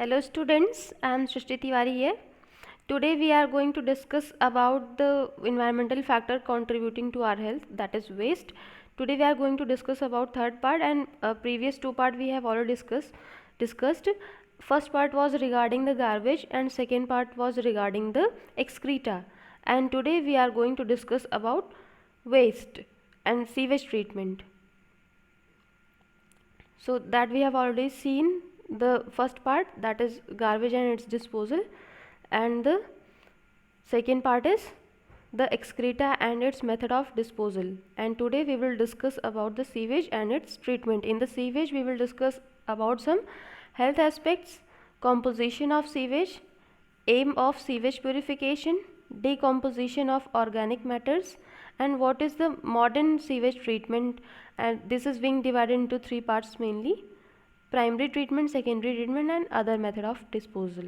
Hello students, I am Srishti Tiwari here. Today we are going to discuss about the environmental factor contributing to our health, that is waste. Today we are going to discuss about third part, and previous two part we have already discussed. First part was regarding the garbage and second part was regarding the excreta. And today we are going to discuss about waste and sewage treatment. So that we have already seen the first part, that is garbage and its disposal, and the second part is the excreta and its method of disposal. And today we will discuss about the sewage and its treatment. In the sewage we will discuss about some health aspects, composition of sewage, aim of sewage purification, decomposition of organic matters, and what is the modern sewage treatment. And this is being divided into three parts mainly: primary treatment, secondary treatment, and other method of disposal.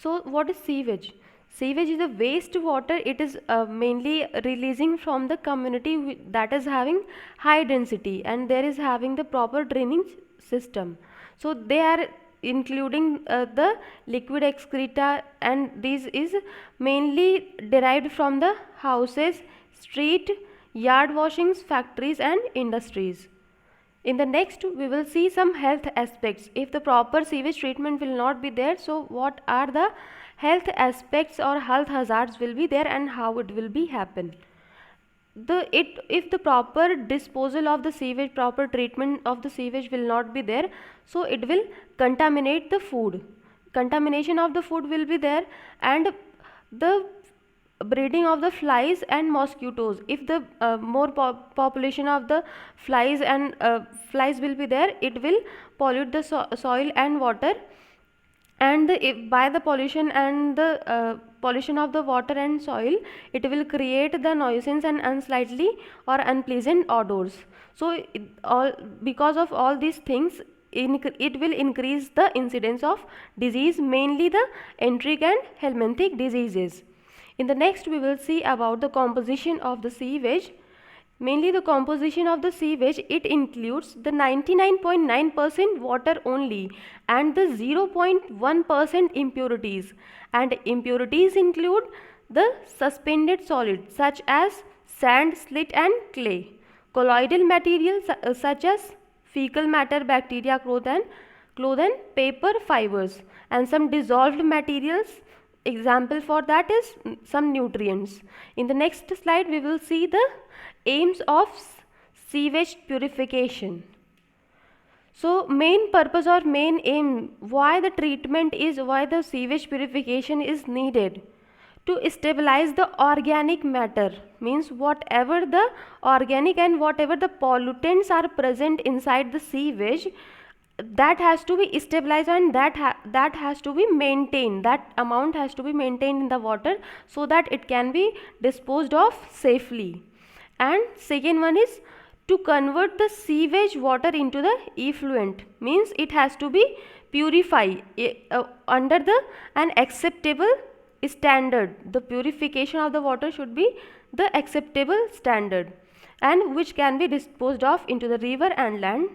So what is sewage? Sewage is a waste water. It is mainly releasing from the community that is having high density and there is having the proper drainage system. So they are including the liquid excreta, and this is mainly derived from the houses, street, yard washings, factories and industries. In the next we will see some health aspects. If the proper sewage treatment will not be there, so what are the health aspects or health hazards will be there and how it will be happen. If the proper disposal of the sewage, proper treatment of the sewage will not be there, so it will contaminate the food. Contamination of the food will be there, and the breeding of the flies and mosquitoes. If the more population of the flies and flies will be there, it will pollute the soil and water, and by the pollution and the pollution of the water and soil, it will create the nuisance and unsightly or unpleasant odors. So because of all these things, it will increase the incidence of disease, mainly the enteric and helminthic diseases. In the next we will see about the composition of the sewage. Mainly the composition of the sewage, it includes the 99.9% water only and the 0.1% impurities, and impurities include the suspended solids such as sand, slit and clay, colloidal materials such as fecal matter, bacteria, cloth and paper fibers, and some dissolved materials. Example for that is some nutrients. In the next slide we will see the aims of sewage purification. So main purpose or main aim, why the sewage purification is needed: to stabilize the organic matter, means whatever the organic and whatever the pollutants are present inside the sewage, that has to be stabilized, and that has to be maintained, that amount has to be maintained in the water so that it can be disposed of safely. And second one is to convert the sewage water into the effluent, means it has to be purified under an acceptable standard. The purification of the water should be the acceptable standard, and which can be disposed of into the river and land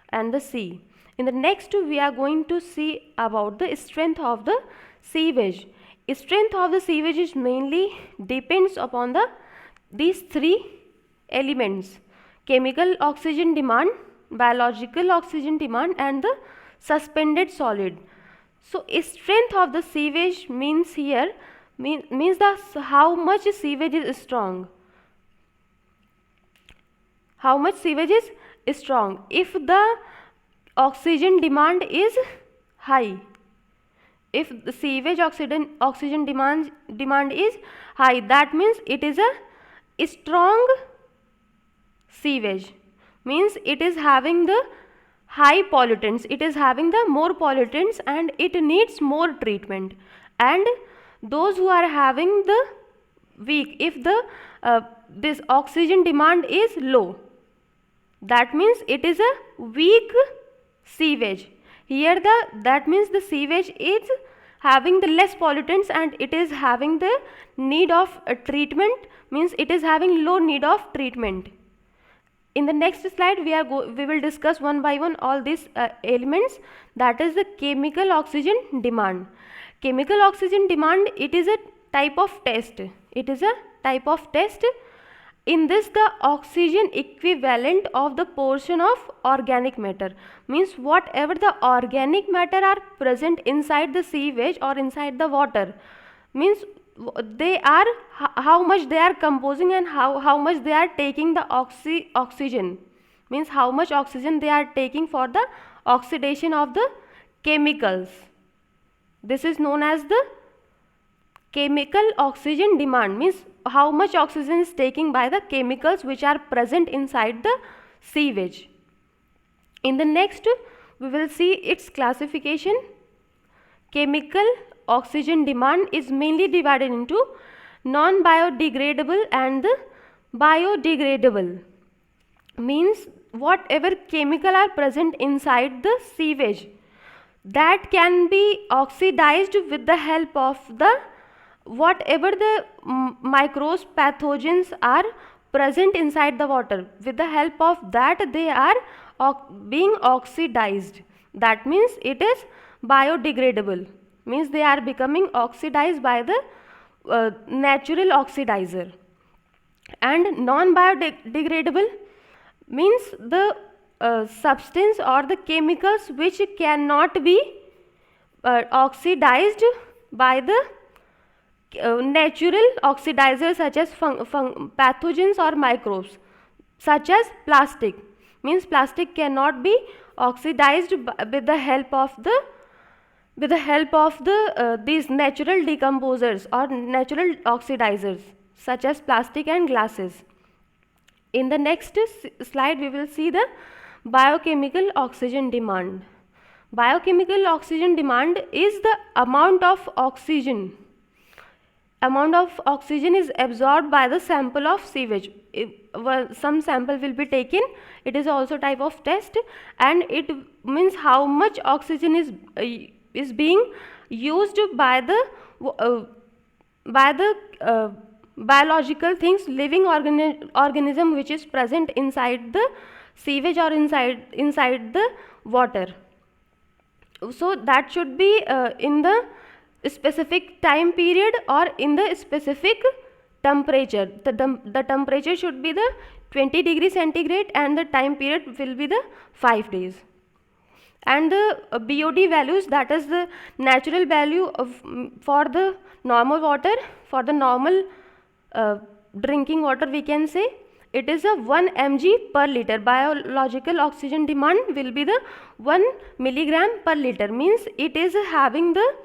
and the sea. In the next we are going to see about the strength of the sewage. Strength of the sewage is mainly depends upon these three elements: chemical oxygen demand, biological oxygen demand and the suspended solid. So strength of the sewage means here means how much sewage is strong. How much sewage is strong? If the oxygen demand is high, if the sewage oxygen demand is high, that means it is a strong sewage, means it is having the high pollutants, it is having the more pollutants and it needs more treatment. And those who are having the weak, if the this oxygen demand is low, that means it is a weak sewage. Here that means the sewage is having the less pollutants and it is having the need of treatment, means it is having low need of treatment. In the next slide we will discuss one by one all these elements, that is the chemical oxygen demand. Chemical oxygen demand, it is a type of test. It is a type of test. In this, the oxygen equivalent of the portion of organic matter, means whatever the organic matter are present inside the sewage or inside the water, means they are how much they are composing and how much they are taking the oxygen, means how much oxygen they are taking for the oxidation of the chemicals. This is known as the chemical oxygen demand, means how much oxygen is taken by the chemicals which are present inside the sewage. In the next we will see its classification. Chemical oxygen demand is mainly divided into non-biodegradable and biodegradable, means whatever chemical are present inside the sewage that can be oxidized with the help of the whatever the microbes, pathogens are present inside the water, with the help of that they are being oxidized. That means it is biodegradable, means they are becoming oxidized by the natural oxidizer. And non-biodegradable means the substance or the chemicals which cannot be oxidized by the natural oxidizers such as pathogens or microbes, such as plastic, means plastic cannot be oxidized with the help of these natural decomposers or natural oxidizers such as plastic and glasses. In the next slide we will see the biochemical oxygen demand. Biochemical oxygen demand is the amount of oxygen is absorbed by the sample of sewage. Some sample will be taken, it is also type of test, and it means how much oxygen is being used by the biological things, living organism which is present inside the sewage or inside the water. So that should be in the specific time period or in the specific temperature. The temperature should be the 20 degree centigrade and the time period will be the 5 days. And the BOD values, that is the natural value of for the normal water, for the normal drinking water we can say, it is a 1 mg per liter. Biological oxygen demand will be the 1 milligram per liter, means it is having the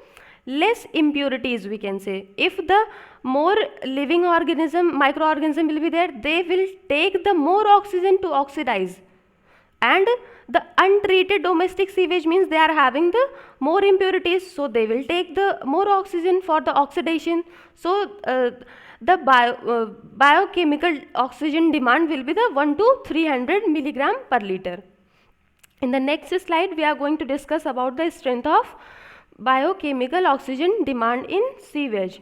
less impurities we can say. If the more living microorganism will be there, they will take the more oxygen to oxidize, and the untreated domestic sewage means they are having the more impurities, so they will take the more oxygen for the oxidation. So the biochemical oxygen demand will be the 1 to 300 milligram per liter. In the next slide we are going to discuss about the strength of biochemical oxygen demand in sewage.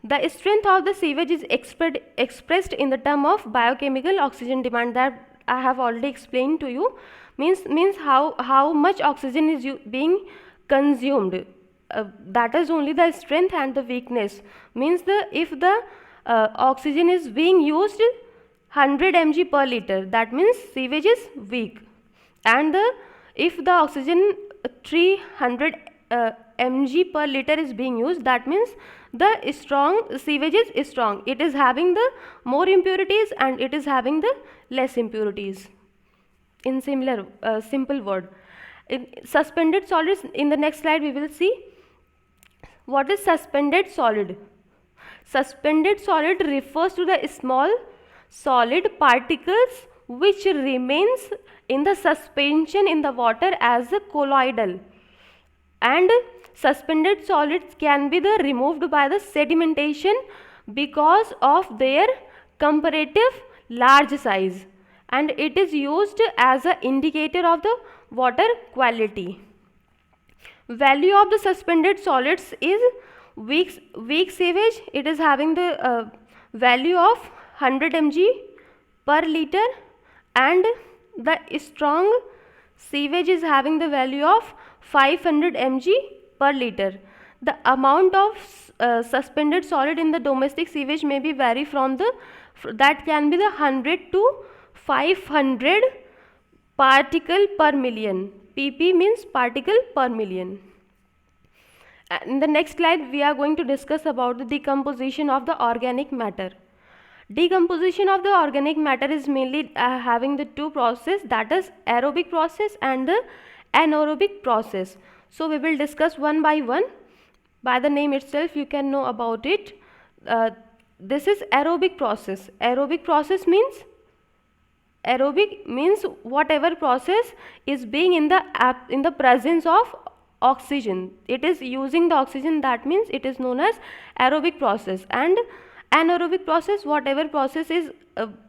The strength of the sewage is expressed in the term of biochemical oxygen demand, that I have already explained to you. Means how much oxygen is being consumed. That is only the strength, and the weakness means if the oxygen is being used 100 mg per liter, that means sewage is weak, and if the oxygen 300 mg per liter is being used, that means the sewage is strong. It is having the more impurities and it is having the less impurities. In simple word, in suspended solids, in the next slide we will see what is suspended solid. Suspended solid refers to the small solid particles which remains in the suspension in the water as a colloidal, and suspended solids can be removed by the sedimentation because of their comparative large size, and it is used as an indicator of the water quality. Value of the suspended solids is weak sewage, it is having the value of 100 mg per liter, and the strong sewage is having the value of 500 mg per liter. The amount of suspended solid in the domestic sewage may be vary from the that can be the 100 to 500 particle per million. pp means particle per million. In the next slide we are going to discuss about the decomposition of the organic matter. Decomposition of the organic matter is mainly having the two process, that is aerobic process and the anaerobic process. So we will discuss one by one. By the name itself you can know about it. This is aerobic process. Aerobic process means whatever process is being in the presence of oxygen. It is using the oxygen, that means it is known as aerobic process. And anaerobic process, whatever process is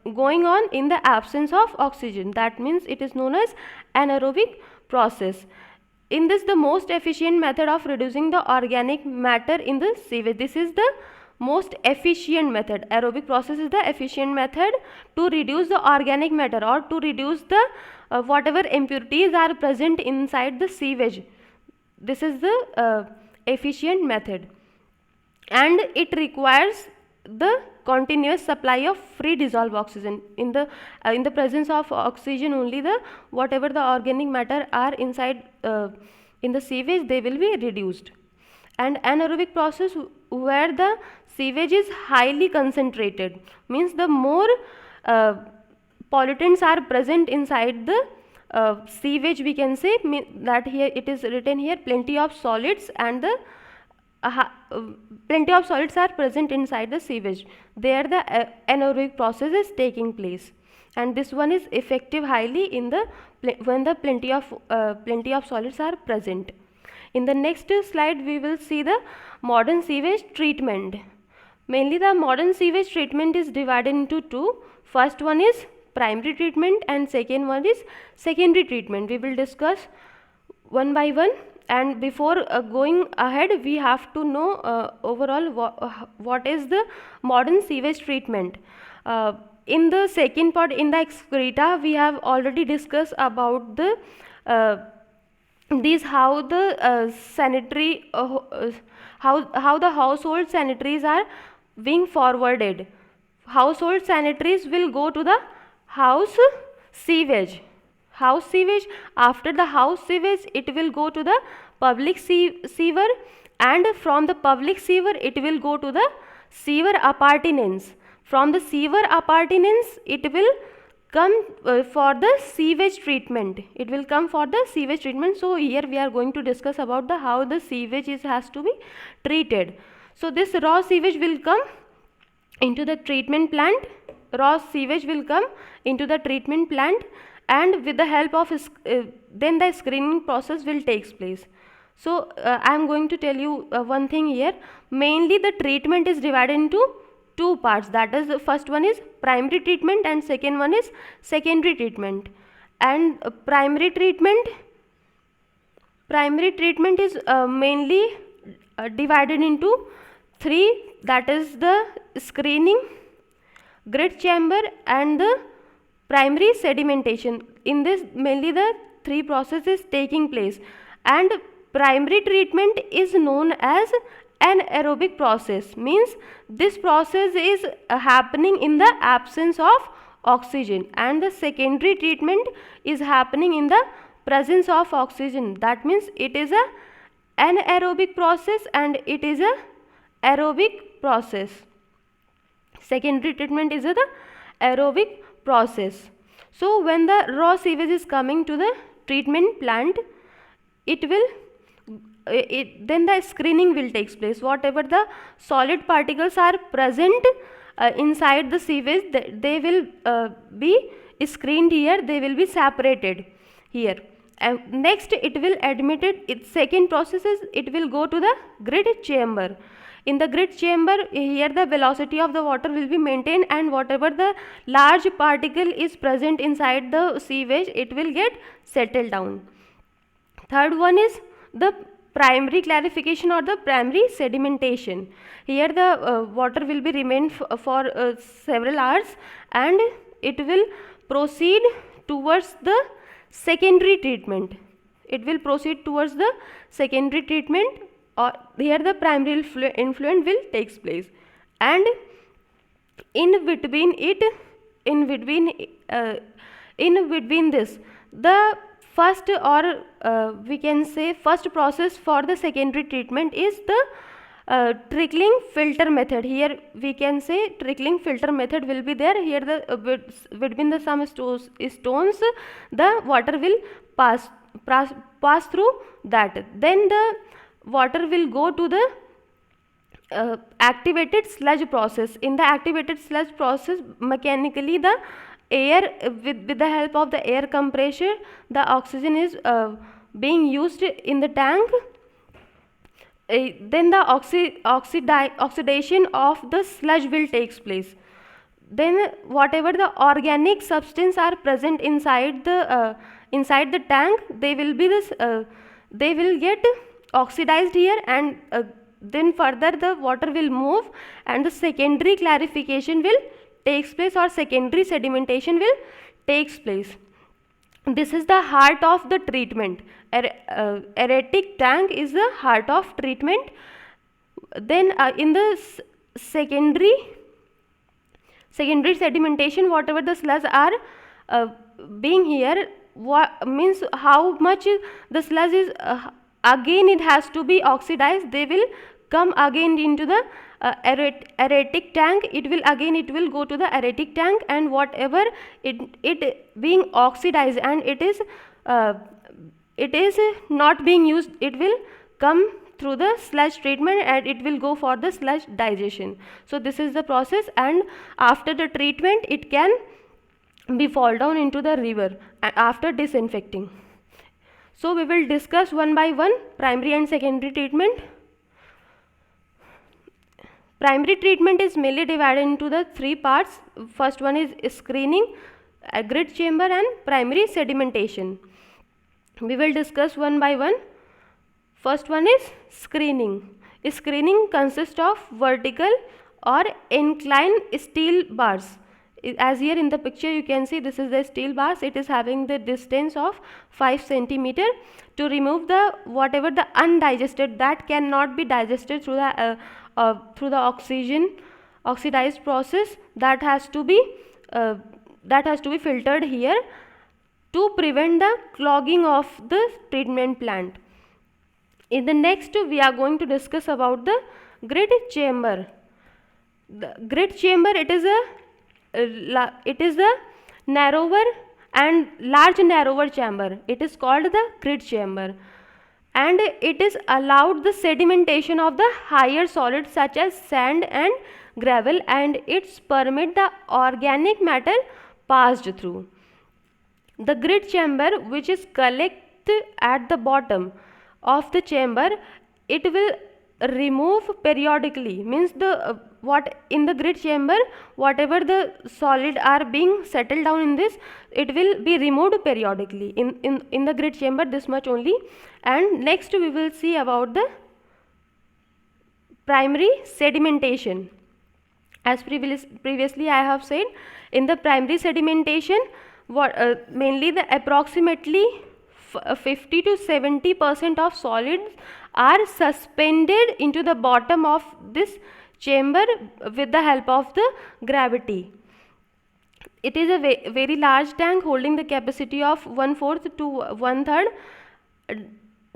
going on in the absence of oxygen, that means it is known as anaerobic process. In this, the most efficient method of reducing the organic matter in the sewage, this is the most efficient method. Aerobic process is the efficient method to reduce the organic matter or to reduce the whatever impurities are present inside the sewage. This is the efficient method, and it requires the continuous supply of free dissolved oxygen. In the presence of oxygen only, the whatever the organic matter are inside in the sewage, they will be reduced. And anaerobic process, where the sewage is highly concentrated, means the more pollutants are present inside the sewage, we can say that here it is written here plenty of solids, and the plenty of solids are present inside the sewage. There the anaerobic process is taking place, and this one is effective highly in the when the plenty of solids are present. In the next slide we will see the modern sewage treatment. Mainly the modern sewage treatment is divided into two. First one is primary treatment and second one is secondary treatment. We will discuss one by one. And before going ahead, we have to know overall what is the modern sewage treatment. In the second part, in the excreta, we have already discussed about the how the sanitary how the household sanitaries are being forwarded. Household sanitaries will go to the house sewage. House sewage, after the house sewage it will go to the public sewer, and from the public sewer it will go to the sewer appurtenance. From the sewer appurtenance it will come for the sewage treatment. It will come for the sewage treatment. So here we are going to discuss about the how the sewage has to be treated. So this raw sewage will come into the treatment plant. Raw sewage will come into the treatment plant, and with the help of then the screening process will take place. So I am going to tell you one thing here. Mainly the treatment is divided into two parts, that is the first one is primary treatment and second one is secondary treatment. And primary treatment is mainly divided into three, that is the screening, grit chamber and the primary sedimentation. In this mainly the three processes taking place, and primary treatment is known as anaerobic process, means this process is happening in the absence of oxygen, and the secondary treatment is happening in the presence of oxygen. That means it is a anaerobic process and it is a aerobic process. Secondary treatment is the aerobic process. So when the raw sewage is coming to the treatment plant, it will then the screening will take place. Whatever the solid particles are present inside the sewage, they will be screened here, they will be separated here. And next it will admitted, its second process is it will go to the grit chamber. In the grit chamber, here the velocity of the water will be maintained, and whatever the large particle is present inside the sewage, it will get settled down. Third one is the primary clarification or the primary sedimentation. Here the water will be remained for several hours, and it will proceed towards the secondary treatment. It will proceed towards the secondary treatment, or here the primary effluent will takes place. And in between it, in between this, the first, or we can say first process for the secondary treatment is the trickling filter method. Here we can say trickling filter method will be there. Here the between the some stones the water will pass through that. Then the water will go to the activated sludge process. In the activated sludge process, mechanically the air, with the help of the air compressor, the oxygen is being used in the tank. Then the oxidation of the sludge will takes place. Then whatever the organic substance are present inside the tank, they will be this they will get oxidized here, and then further the water will move and the secondary clarification will takes place, or secondary sedimentation will takes place. This is the heart of the treatment. Aeratic tank is the heart of treatment. Then in the secondary sedimentation, whatever the sludge are being here, means how much the sludge is again it has to be oxidized. They will come again into the aeratic tank. It will go to the aeratic tank, and whatever it being oxidized and it is not being used, it will come through the sludge treatment and it will go for the sludge digestion. So this is the process, and after the treatment it can be fall down into the river after disinfecting. So we will discuss one by one primary and secondary treatment. Primary treatment is mainly divided into the three parts. First one is screening, grid chamber, and primary sedimentation. We will discuss one by one. First one is screening. Screening consists of vertical or inclined steel bars. As here in the picture you can see, this is the steel bars. It is having the distance of 5 centimeter to remove the whatever the undigested that cannot be digested through the oxidized process, that has to be filtered here to prevent the clogging of the treatment plant. In the next we are going to discuss about the grid chamber. The grid chamber, it is a narrower and narrower chamber. It is called the grid chamber, and it is allowed the sedimentation of the higher solids such as sand and gravel, and it's permit the organic matter passed through. The grid chamber, which is collected at the bottom of the chamber, it will remove periodically, means the what in the grid chamber whatever the solid are being settled down in this, it will be removed periodically in the grid chamber, this much only. And next we will see about the primary sedimentation. As previously I have said, in the primary sedimentation, mainly the approximately 50 to 70% of solids are suspended into the bottom of this chamber with the help of the gravity. It is a very large tank holding the capacity of 1/4 to 1/3.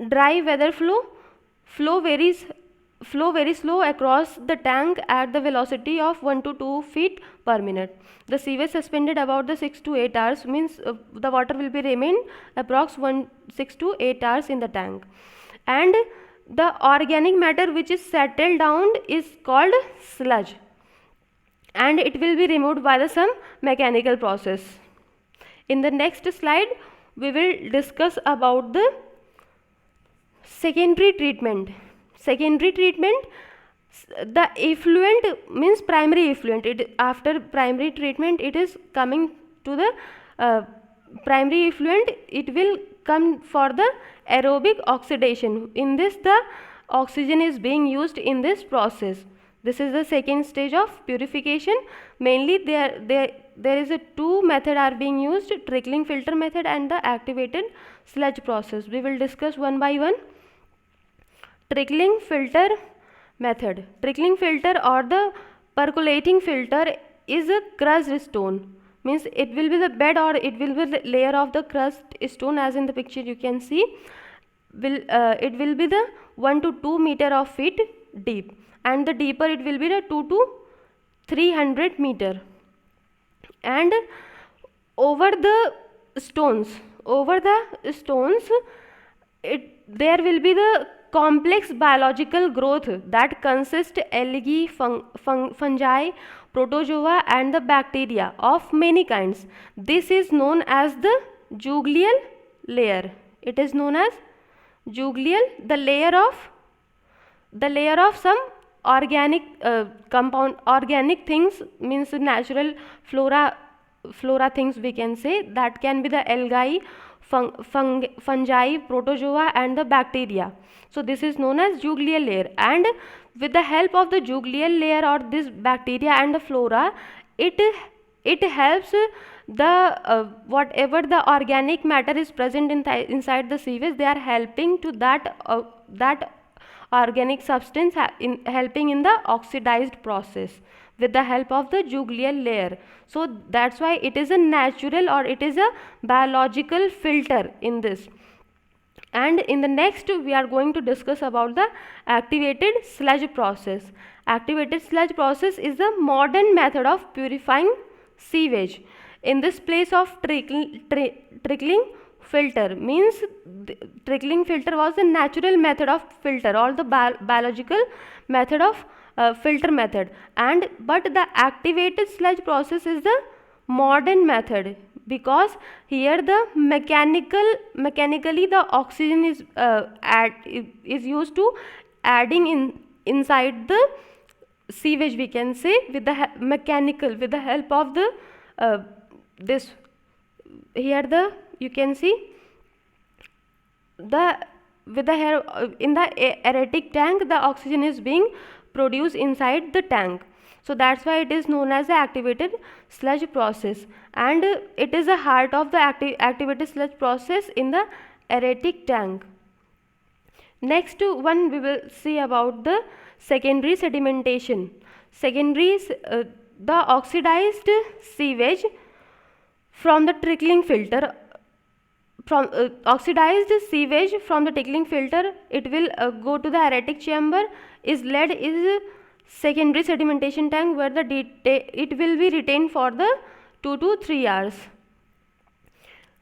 Dry weather flow very slow across the tank at the velocity of 1 to 2 feet per minute. The sewage suspended about the 6 to 8 hours, means the water will be remain approx 6 to 8 hours in the tank. And the organic matter which is settled down is called sludge, and it will be removed by some mechanical process. In the next slide we will discuss about the secondary treatment. Secondary treatment, the effluent means primary effluent. After primary treatment it is coming to the primary effluent. It will come for the aerobic oxidation. In this the oxygen is being used in this process. This is the second stage of purification. Mainly there is a two method are being used, trickling filter method and the activated sludge process. We will discuss one by one. Trickling filter method. Trickling filter or the percolating filter is a crushed stone, means it will be the bed or it will be the layer of the crushed stone, as in the picture you can see. It will be the 1 to 2 meter of feet deep, and the deeper it will be the 2 to 300 meter. And over the stones, there will be the complex biological growth that consists algae, fungi, protozoa and the bacteria of many kinds. This is known as the jugal layer. It is known as jugal, the layer of some organic organic things, means natural flora things we can say, that can be the algae, fungi, protozoa and the bacteria. So this is known as jugal layer, and with the help of the jugal layer or this bacteria and the flora, it helps the whatever the organic matter is present inside the sewage, they are helping to that organic substance helping in the oxidized process with the help of the jugal layer. So that's why it is a natural or it is a biological filter in this. And in the next we are going to discuss about the activated sludge process. Activated sludge process is a modern method of purifying sewage. In this place of trickling filter, means trickling filter was a natural method of filter or the biological method of filter method, but the activated sludge process is the modern method, because here the mechanically the oxygen is used to adding inside the sewage, we can say, with the with the help of the this here the you can see the with the hair in the aeratic tank, the oxygen is being produced inside the tank. So that's why it is known as the activated sludge process, and it is the heart of the activated sludge process in the aeratic tank. Next one we will see about the secondary sedimentation. The oxidized sewage from the trickling filter, from oxidized sewage from the trickling filter, it will go to the aeratic chamber, is led is secondary sedimentation tank, where it will be retained for the 2 to 3 hours.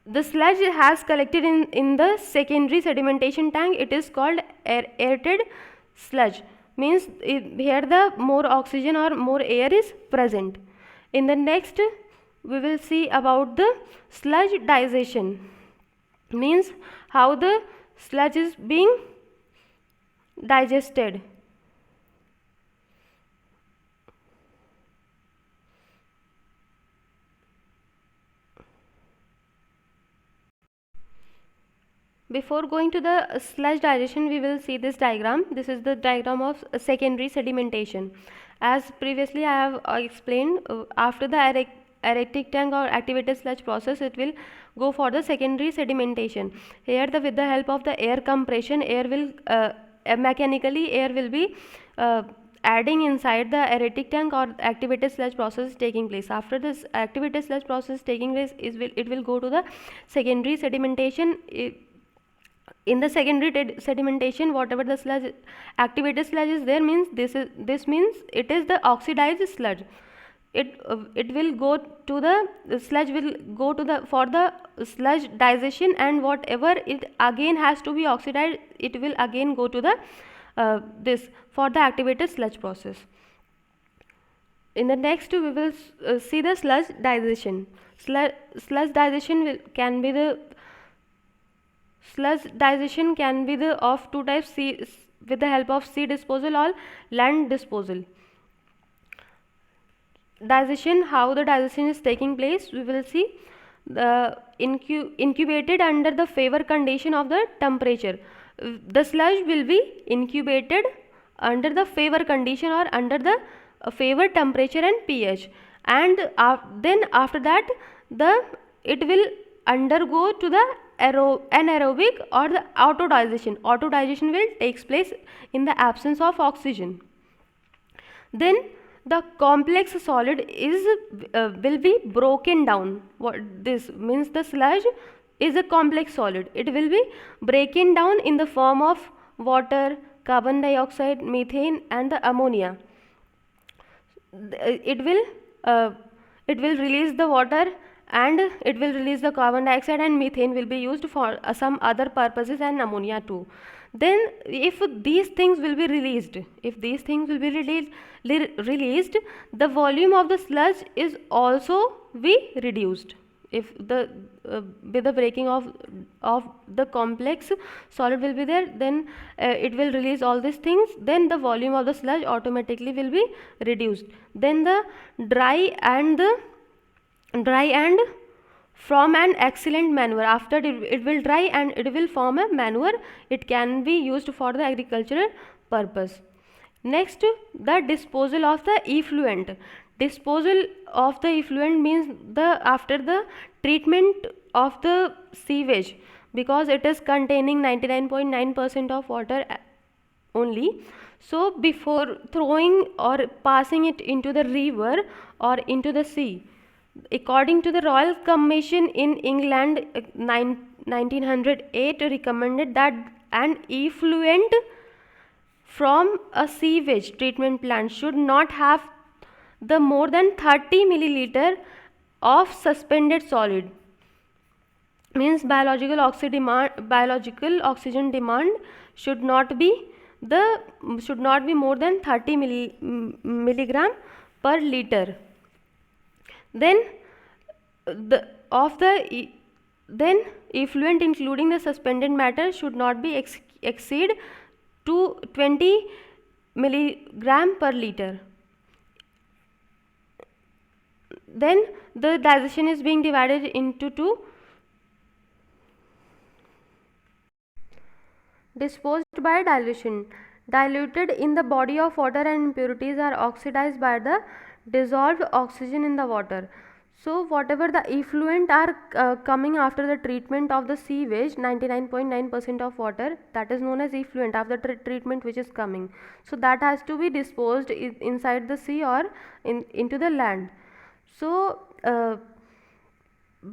The sludge has collected in the secondary sedimentation tank, it is called aerated sludge, means here the more oxygen or more air is present. In the next we will see about the sludge digestion, means how the sludge is being digested. Before going to the sludge digestion, we will see this diagram. This is the diagram of secondary sedimentation. As previously I have explained, after the aeratic tank or activated sludge process, it will go for the secondary sedimentation. Here with the help of the air compression, air will mechanically air will be adding inside the aeratic tank or activated sludge process is taking place. After this activated sludge process taking place, it will go to the secondary sedimentation. In the secondary sedimentation, whatever the sludge, activated sludge is there, means this means it is the oxidized sludge. It will go to the sludge will go to the for the sludge digestion, and whatever it again has to be oxidized, it will again go to the this for the activated sludge process. In the next we will see the sludge digestion. Sludge digestion can be the sludge digestion can be the of two types, with the help of sea disposal or land disposal. Digestion, how the digestion is taking place, we will see. The incubated under the favor condition of the temperature. The sludge will be incubated under the favor condition or under the favor temperature and pH, and then after that it will undergo to the anaerobic or the autodigestion. Autodigestion will takes place in the absence of oxygen. Then the complex solid is will be broken down. What this means, the sludge is a complex solid. It will be broken down in the form of water, carbon dioxide, methane and the ammonia. It will uh, it will release the water and it will release the carbon dioxide, and methane will be used for some other purposes, and ammonia too. Then if these things will be released, released, the volume of the sludge is also be reduced. If the with the breaking of the complex solid will be there, then it will release all these things, then the volume of the sludge automatically will be reduced. Then the dry and from an excellent manure, after it will dry and it will form a manure. It can be used for the agricultural purpose. Next, the disposal of the effluent. Disposal of the effluent means the after the treatment of the sewage, because it is containing 99.9% of water only. So before throwing or passing it into the river or into the sea, according to the Royal Commission in England, 1908 recommended that an effluent from a sewage treatment plant should not have the more than 30 milliliter of suspended solid. Means biological oxygen demand should not be more than 30 milligram per liter. Then then effluent including the suspended matter should not be exceed to 20 milligram per liter. Then the digestion is being divided into two. Disposed by dilution. Diluted in the body of water and impurities are oxidized by the dissolved oxygen in the water. So whatever the effluent are coming after the treatment of the sewage, 99.9% of water, that is known as effluent after treatment which is coming. So that has to be disposed inside the sea or into the land. So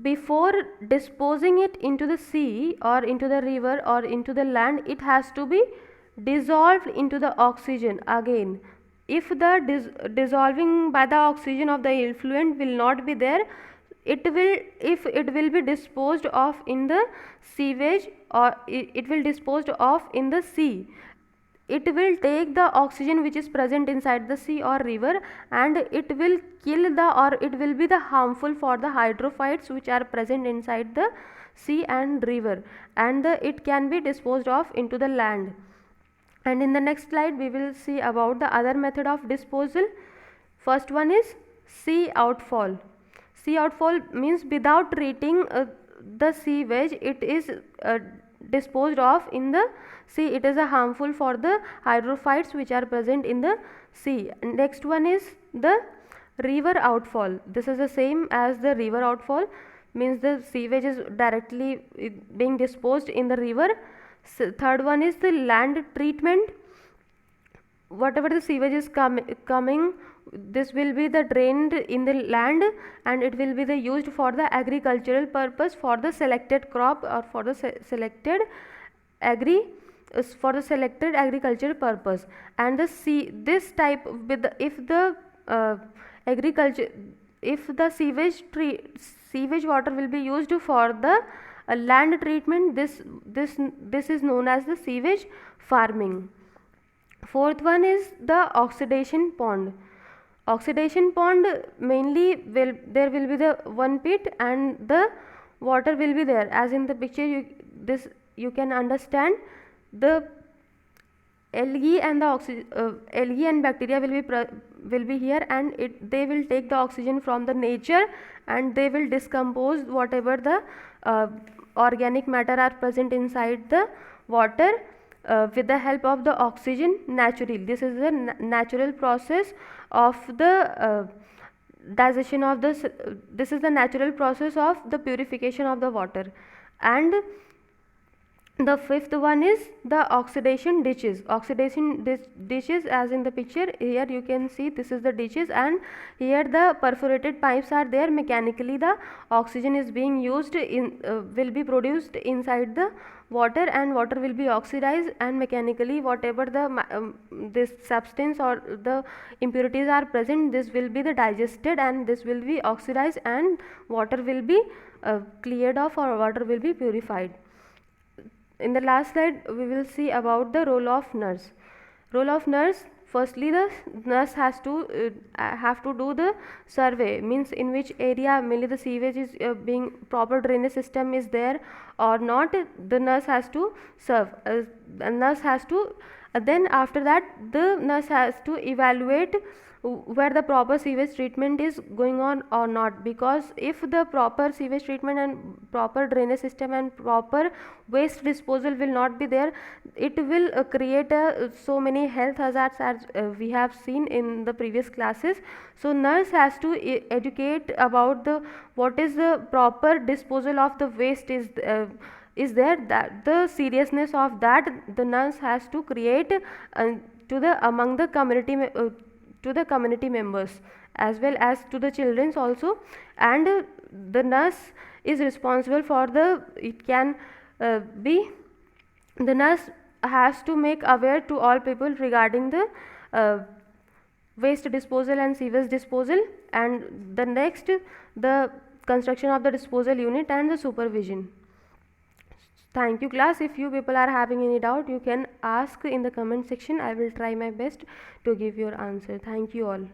before disposing it into the sea or into the river or into the land, it has to be dissolved into the oxygen again. If the dissolving by the oxygen of the effluent will not be there, it will be disposed of in the sewage or it will disposed of in the sea. It will take the oxygen which is present inside the sea or river, and it will kill or it will be the harmful for the hydrophytes which are present inside the sea and river, and it can be disposed of into the land. And in the next slide we will see about the other method of disposal. First one is sea outfall. Sea outfall means without treating the sewage, it is disposed of in the sea. It is a harmful for the hydrophytes which are present in the sea. Next one is the river outfall. This is the same as the river outfall, means the sewage is directly being disposed in the river. Third one is the land treatment. Whatever the sewage is coming, this will be the drained in the land, and it will be the used for the agricultural purpose for the selected crop or for the selected agricultural purpose. And the this type with the, if the sewage water will be used for the land treatment, this is known as the sewage farming. Fourth one is the oxidation pond. Oxidation pond mainly there will be the one pit and the water will be there, as in the picture you can understand. The algae and algae and bacteria will be here, and they will take the oxygen from the nature, and they will decompose whatever the organic matter are present inside the water with the help of the oxygen naturally. This is the natural process of the digestion of this is the natural process of the purification of the water. And the fifth one is the oxidation ditches. Ditches, as in the picture here you can see, this is the ditches, and here the perforated pipes are there. Mechanically the oxygen is being used in will be produced inside the water, and water will be oxidized, and mechanically whatever the this substance or the impurities are present, this will be the digested, and this will be oxidized, and water will be cleared off, or water will be purified. In the last slide we will see about the role of nurse. Role of nurse: firstly the nurse has to have to do the survey, means in which area mainly the sewage is being, proper drainage system is there or not. The nurse has to serve, the nurse has to then after that the nurse has to evaluate where the proper sewage treatment is going on or not, because if the proper sewage treatment and proper drainage system and proper waste disposal will not be there, it will create so many health hazards, as we have seen in the previous classes. So nurse has to educate about the what is the proper disposal of the waste is there, that the seriousness of that the nurse has to create to the among the community to the community members, as well as to the children also. And the nurse is responsible for the, it can be, the nurse has to make aware to all people regarding the waste disposal and sewage disposal, and the next the construction of the disposal unit and the supervision. Thank you class. If you people are having any doubt, you can ask in the comment section. I will try my best to give your answer. Thank you all.